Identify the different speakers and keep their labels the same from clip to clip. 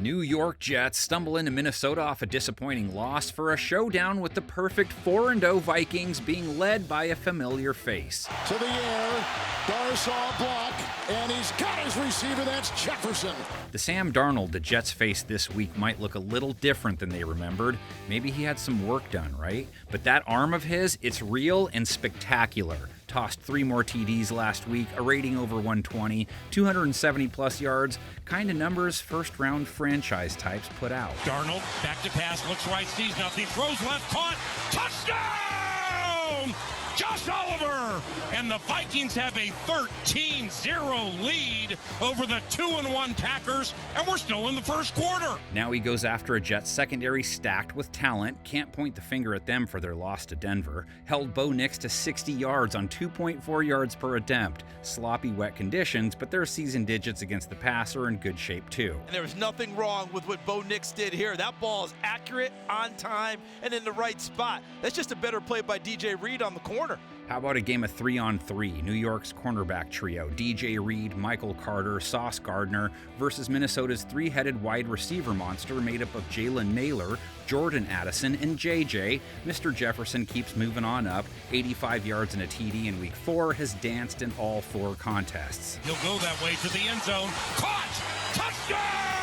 Speaker 1: New York Jets stumble into Minnesota off a disappointing loss for a showdown with the perfect 4-0 Vikings being led by a familiar face.
Speaker 2: To the air, Darsaw block, and he's got his receiver, that's Jefferson.
Speaker 1: The Sam Darnold the Jets faced this week might look a little different than they remembered. Maybe he had some work done, right? But that arm of his, it's real and spectacular. Tossed 3 more TDs last week, a rating over 120, 270 plus yards, kind of numbers first-round franchise types put out.
Speaker 3: Darnold, back to pass, looks right, sees nothing, throws left, caught, touchdown! Josh Oliver! And the Vikings have a 13-0 lead over the 2-1 Packers, and we're still in the first quarter.
Speaker 1: Now he goes after a Jets secondary stacked with talent, can't point the finger at them for their loss to Denver, held Bo Nix to 60 yards on 2.4 yards per attempt. Sloppy, wet conditions, but their season digits against the pass are in good shape too.
Speaker 4: And there was nothing wrong with what Bo Nix did here. That ball is accurate, on time, and in the right spot. That's just a better play by DJ Reed on the corner.
Speaker 1: How about a game of 3-on-3? New York's cornerback trio, DJ Reed, Michael Carter, Sauce Gardner, versus Minnesota's 3-headed wide receiver monster made up of Jalen Naylor, Jordan Addison, and JJ. Mr. Jefferson keeps moving on up. 85 yards and a TD in Week 4, has danced in all 4 contests.
Speaker 3: He'll go that way to the end zone. Caught! Touchdown!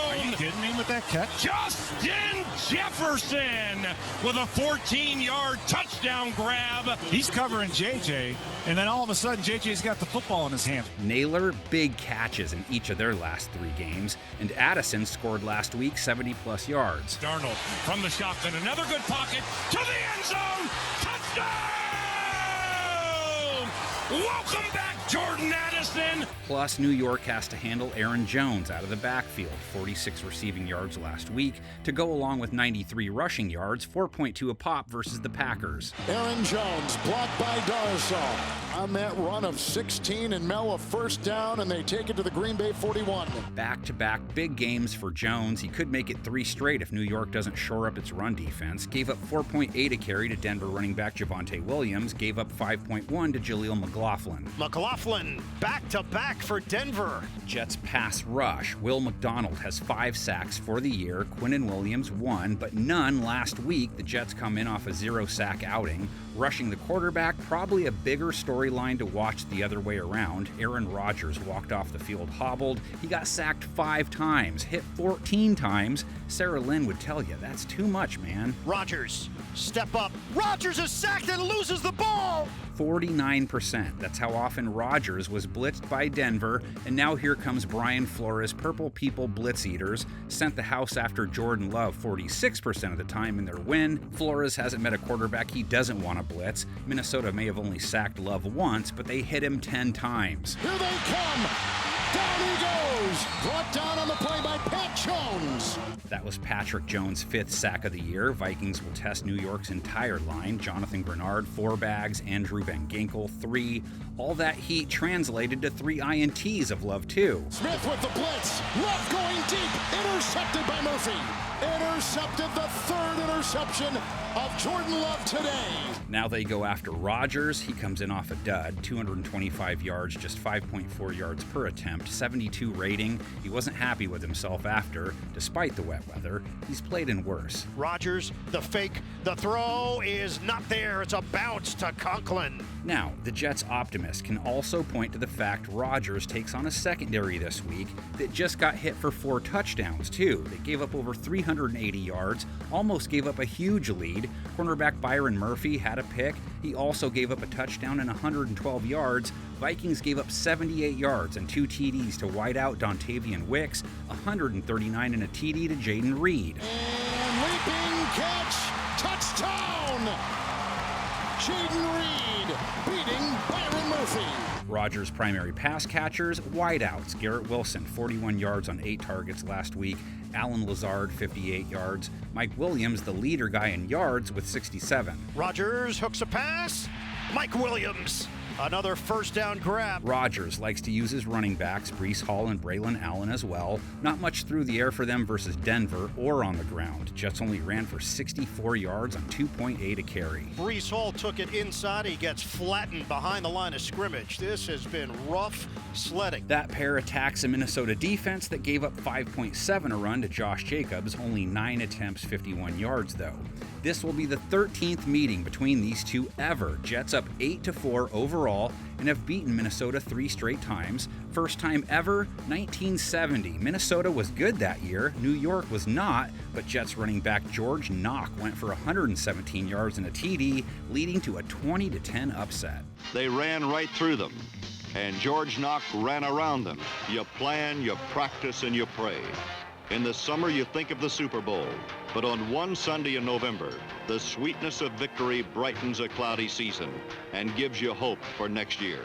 Speaker 5: Are you kidding me with that catch?
Speaker 3: Justin Jefferson with a 14-yard touchdown grab.
Speaker 5: He's covering JJ, and then all of a sudden JJ's got the football in his hand.
Speaker 1: Naylor, big catches in each of their last 3 games, and Addison scored last week 70-plus yards.
Speaker 3: Darnold from the shotgun, another good pocket to the end zone. Touchdown! Welcome back, Jordan Addison.
Speaker 1: Plus, New York has to handle Aaron Jones out of the backfield, 46 receiving yards last week, to go along with 93 rushing yards, 4.2 a pop versus the Packers.
Speaker 2: Aaron Jones blocked by Darsaw on that run of 16, and Mel a first down, and they take it to the Green Bay 41.
Speaker 1: Back-to-back big games for Jones. He could make it 3 straight if New York doesn't shore up its run defense. Gave up 4.8 a carry to Denver running back Javonte Williams. Gave up 5.1 to Jaleel McLaughlin.
Speaker 6: McLaughlin back-to-back for Denver.
Speaker 1: Jets pass rush. Will McDonald has 5 sacks for the year. Quinnen Williams 1, but none last week. The Jets come in off a 0-sack outing. Rushing the quarterback, probably a bigger storyline to watch the other way around. Aaron Rodgers walked off the field hobbled. He got sacked 5 times, hit 14 times. Sarah Lynn would tell you, that's too much, man.
Speaker 6: Rodgers, step up. Rodgers is sacked and loses the ball.
Speaker 1: 49%. That's how often Rodgers was blitzed by Denver, and now here comes Brian Flores' Purple People Blitz Eaters, sent the house after Jordan Love 46% of the time in their win. Flores hasn't met a quarterback he doesn't want to blitz. Minnesota may have only sacked Love once, but they hit him 10 times.
Speaker 2: Here they come! Down he goes! Brought down on the play by Pat Jones.
Speaker 1: That was Patrick Jones' 5th sack of the year. Vikings will test New York's entire line. Jonathan Grenard, 4 bags. Andrew Van Ginkel, 3. All that heat translated to 3 INTs of Love, too.
Speaker 2: Smith with the blitz. Love going deep. Intercepted by Murphy. Intercepted, the 3rd interception of Jordan Love today.
Speaker 1: Now they go after Rodgers. He comes in off a dud, 225 yards, just 5.4 yards per attempt, 72 rating. He wasn't happy with himself after, despite the wet weather. He's played in worse.
Speaker 6: Rodgers, the fake, the throw is not there. It's a bounce to Conklin.
Speaker 1: Now, the Jets optimist can also point to the fact Rodgers takes on a secondary this week that just got hit for 4 touchdowns, too. They gave up over 380 yards, almost gave up a huge lead. Cornerback Byron Murphy had a pick. He also gave up a touchdown and 112 yards. Vikings gave up 78 yards and 2 TDs to wideout Dontavian Wicks, 139 and a TD to Jaden Reed.
Speaker 2: And leaping catch, touchdown! Jaden Reed beating Byron Murphy.
Speaker 1: Rodgers' primary pass catchers, wideouts. Garrett Wilson, 41 yards on 8 targets last week. Alan Lazard, 58 yards. Mike Williams, the leader guy in yards, with 67.
Speaker 6: Rodgers hooks a pass. Mike Williams Another first down grab.
Speaker 1: Rodgers likes to use his running backs, Breece Hall and Braylon Allen as well. Not much through the air for them versus Denver or on the ground. Jets only ran for 64 yards on 2.8 a carry.
Speaker 6: Breece Hall took it inside. He gets flattened behind the line of scrimmage. This has been rough sledding.
Speaker 1: That pair attacks a Minnesota defense that gave up 5.7 a run to Josh Jacobs, only 9 attempts, 51 yards though. This will be the 13th meeting between these two ever. Jets up 8-4 overall and have beaten Minnesota 3 straight times. First time ever, 1970. Minnesota was good that year. New York was not, but Jets running back George Knock went for 117 yards and a TD, leading to a 20-10 upset.
Speaker 7: They ran right through them, and George Knock ran around them. You plan, you practice, and you pray. In the summer, you think of the Super Bowl. But on one Sunday in November, the sweetness of victory brightens a cloudy season and gives you hope for next year.